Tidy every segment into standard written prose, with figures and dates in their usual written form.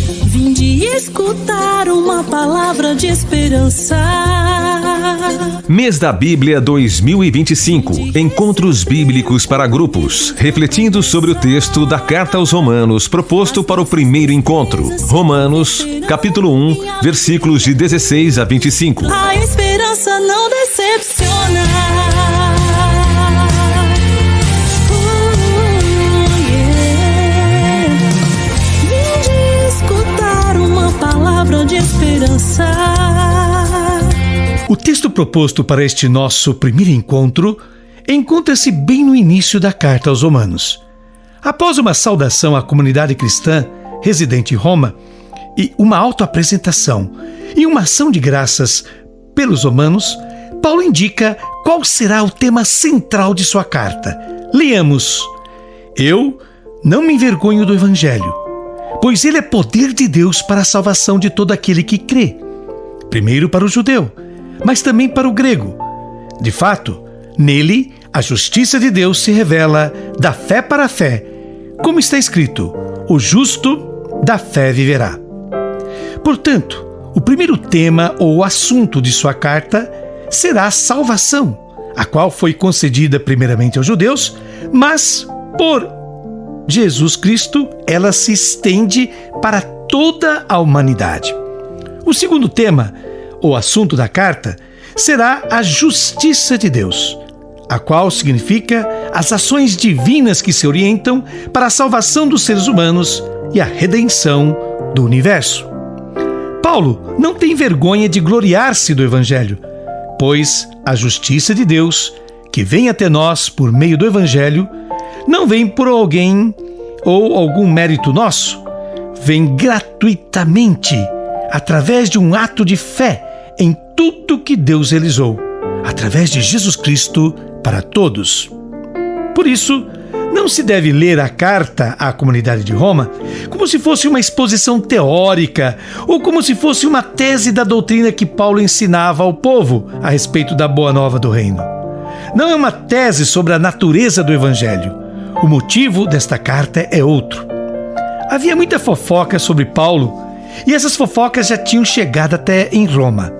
Vinde escutar uma palavra de esperança. Mês da Bíblia 2025. Encontros bíblicos para grupos, refletindo sobre o texto da Carta aos Romanos proposto para o primeiro encontro. Romanos, capítulo 1, versículos de 16 a 25. A esperança não decepciona. Vinde escutar uma palavra de esperança. O texto proposto para este nosso primeiro encontro encontra-se bem no início da Carta aos Romanos. Após uma saudação à comunidade cristã residente em Roma e uma autoapresentação e uma ação de graças pelos romanos, Paulo indica qual será o tema central de sua carta. Leamos: Eu não me envergonho do Evangelho, pois ele é poder de Deus para a salvação de todo aquele que crê, primeiro para o judeu, mas também para o grego. De fato, nele a justiça de Deus se revela da fé para a fé, como está escrito: o justo da fé viverá. Portanto, o primeiro tema ou assunto de sua carta será a salvação, a qual foi concedida primeiramente aos judeus, mas por Jesus Cristo ela se estende para toda a humanidade. O segundo tema, o assunto da carta, será a justiça de Deus, a qual significa as ações divinas que se orientam para a salvação dos seres humanos e a redenção do universo. Paulo não tem vergonha de gloriar-se do Evangelho, pois a justiça de Deus, que vem até nós por meio do Evangelho, não vem por alguém ou algum mérito nosso, vem gratuitamente, através de um ato de fé em tudo que Deus realizou, através de Jesus Cristo para todos. Por isso, não se deve ler a carta à comunidade de Roma como se fosse uma exposição teórica ou como se fosse uma tese da doutrina que Paulo ensinava ao povo a respeito da boa nova do reino. Não é uma tese sobre a natureza do Evangelho. O motivo desta carta é outro. Havia muita fofoca sobre Paulo e essas fofocas já tinham chegado até em Roma.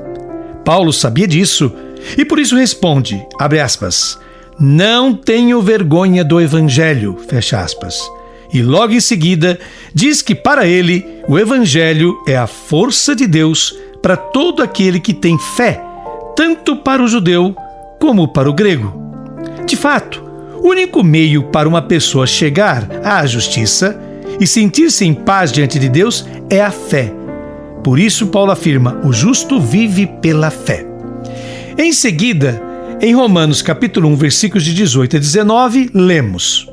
Paulo sabia disso e por isso responde, abre aspas, não tenho vergonha do Evangelho, fecha aspas. E logo em seguida diz que para ele o Evangelho é a força de Deus para todo aquele que tem fé, tanto para o judeu como para o grego. De fato, o único meio para uma pessoa chegar à justiça e sentir-se em paz diante de Deus é a fé. Por isso, Paulo afirma, o justo vive pela fé. Em seguida, em Romanos capítulo 1, versículos de 18 a 19, lemos: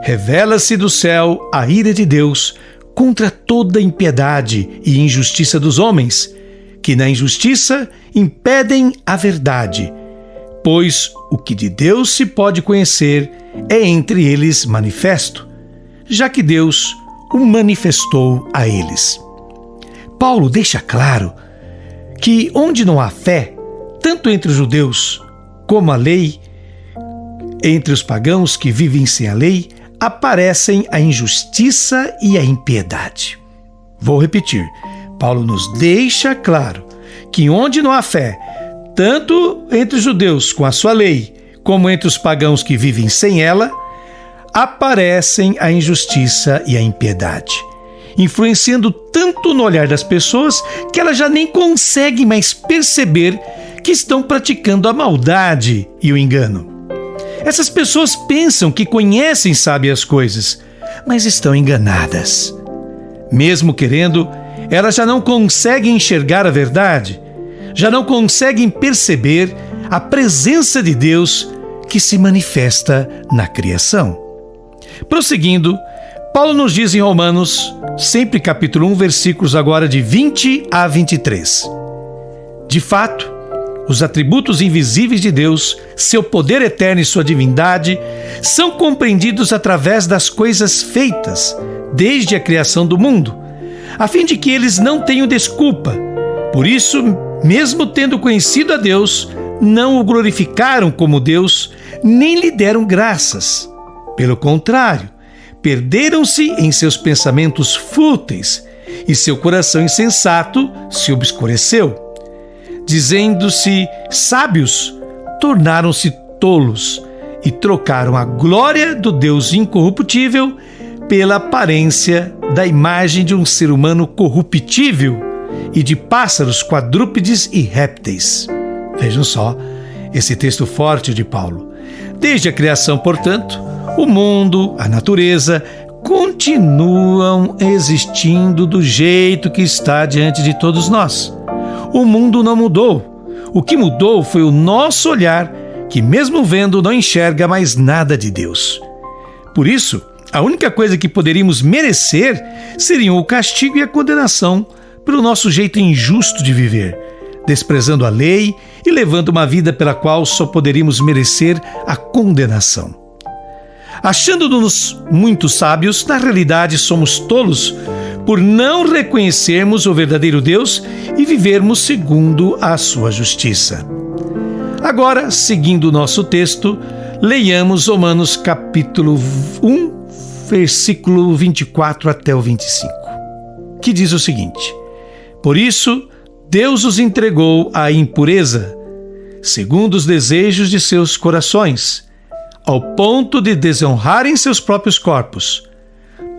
Revela-se do céu a ira de Deus contra toda impiedade e injustiça dos homens, que na injustiça impedem a verdade, pois o que de Deus se pode conhecer é entre eles manifesto, já que Deus o manifestou a eles. Paulo deixa claro que onde não há fé, tanto entre os judeus como a lei, entre os pagãos que vivem sem a lei, aparecem a injustiça e a impiedade. Vou repetir, Paulo nos deixa claro que onde não há fé, tanto entre os judeus com a sua lei, como entre os pagãos que vivem sem ela, aparecem a injustiça e a impiedade, influenciando tanto no olhar das pessoas que elas já nem conseguem mais perceber que estão praticando a maldade e o engano. Essas pessoas pensam que conhecem, sabem as coisas, mas estão enganadas. Mesmo querendo, elas já não conseguem enxergar a verdade, já não conseguem perceber a presença de Deus que se manifesta na criação. Prosseguindo, Paulo nos diz em Romanos, sempre capítulo 1, versículos agora de 20 a 23. De fato, os atributos invisíveis de Deus, seu poder eterno e sua divindade, são compreendidos através das coisas feitas, desde a criação do mundo, a fim de que eles não tenham desculpa. Por isso, mesmo tendo conhecido a Deus, não o glorificaram como Deus, nem lhe deram graças. Pelo contrário, perderam-se em seus pensamentos fúteis e seu coração insensato se obscureceu. Dizendo-se sábios, tornaram-se tolos e trocaram a glória do Deus incorruptível pela aparência da imagem de um ser humano corruptível e de pássaros, quadrúpedes e répteis. Vejam só esse texto forte de Paulo. Desde a criação, portanto, o mundo, a natureza, continuam existindo do jeito que está diante de todos nós. O mundo não mudou. O que mudou foi o nosso olhar, que mesmo vendo não enxerga mais nada de Deus. Por isso, a única coisa que poderíamos merecer seriam o castigo e a condenação pelo nosso jeito injusto de viver, desprezando a lei e levando uma vida pela qual só poderíamos merecer a condenação. Achando-nos muito sábios, na realidade somos tolos por não reconhecermos o verdadeiro Deus e vivermos segundo a sua justiça. Agora, seguindo o nosso texto, leiamos Romanos capítulo 1, versículo 24 até o 25, que diz o seguinte: Por isso, Deus os entregou à impureza, segundo os desejos de seus corações, ao ponto de desonrarem seus próprios corpos.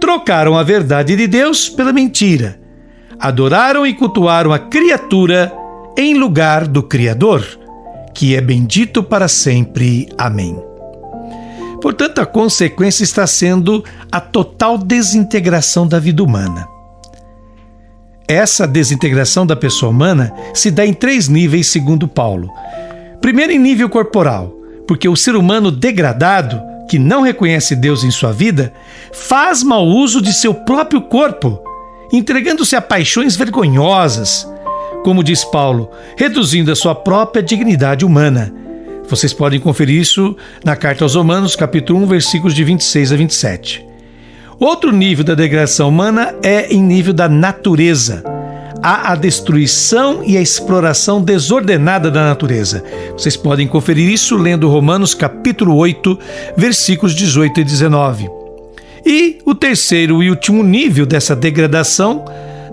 Trocaram a verdade de Deus pela mentira. Adoraram e cultuaram a criatura em lugar do Criador, que é bendito para sempre. Amém. Portanto, a consequência está sendo a total desintegração da vida humana. Essa desintegração da pessoa humana se dá em 3 níveis, segundo Paulo. Primeiro, em nível corporal, porque o ser humano degradado, que não reconhece Deus em sua vida, faz mau uso de seu próprio corpo, entregando-se a paixões vergonhosas, como diz Paulo, reduzindo a sua própria dignidade humana. Vocês podem conferir isso na carta aos Romanos, capítulo 1, versículos de 26 a 27. Outro nível da degradação humana é em nível da natureza. Há a destruição e a exploração desordenada da natureza. Vocês podem conferir isso lendo Romanos capítulo 8, versículos 18 e 19. E o terceiro e último nível dessa degradação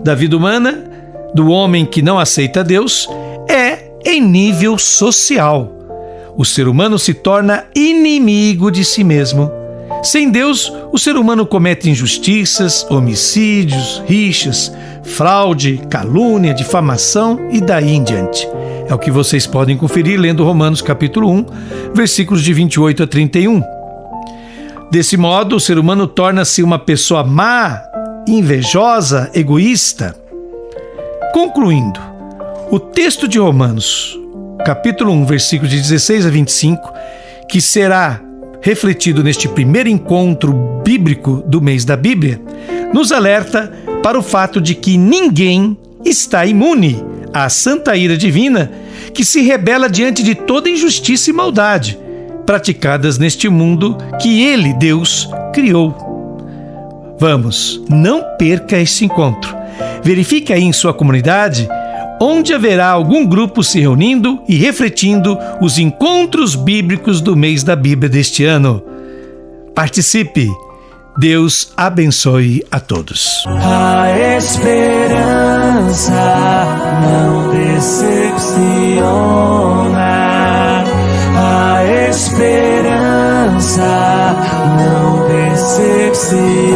da vida humana, do homem que não aceita Deus, é em nível social. O ser humano se torna inimigo de si mesmo. Sem Deus, o ser humano comete injustiças, homicídios, rixas, fraude, calúnia, difamação e daí em diante. É o que vocês podem conferir lendo Romanos capítulo 1, versículos de 28 a 31. Desse modo, o ser humano torna-se uma pessoa má, invejosa, egoísta. Concluindo, o texto de Romanos, capítulo 1, versículos de 16 a 25, que será refletido neste primeiro encontro bíblico do mês da Bíblia, nos alerta para o fato de que ninguém está imune à santa ira divina que se rebela diante de toda injustiça e maldade praticadas neste mundo que Ele, Deus, criou. Vamos, não perca este encontro. Verifique aí em sua comunidade onde haverá algum grupo se reunindo e refletindo os encontros bíblicos do mês da Bíblia deste ano. Participe! Deus abençoe a todos. A esperança não decepciona. A esperança não decepciona.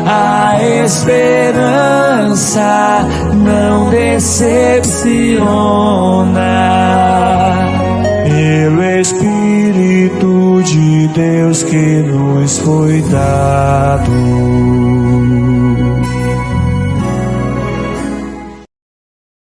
A esperança não decepciona. Pelo Espírito de Deus que nos foi dado,